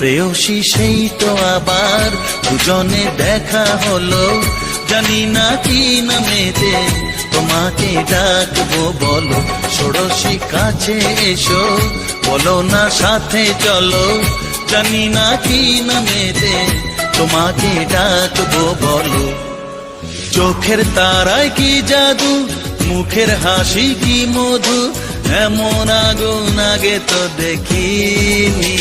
প্রেয়সী সেই তো আবার দুজনে দেখা হলো, জানি না কি নামেতে তোমাকে ডাকবো বলো। ষোড়শী কাছে এসো, বলো না সাথে চলো, জানি না কি নামেতে তোমাকে ডাকবো বলো। চোখের তারায় কি জাদু, মুখের হাসি কি মধু, এমন আগুন আগে তো দেখিনি।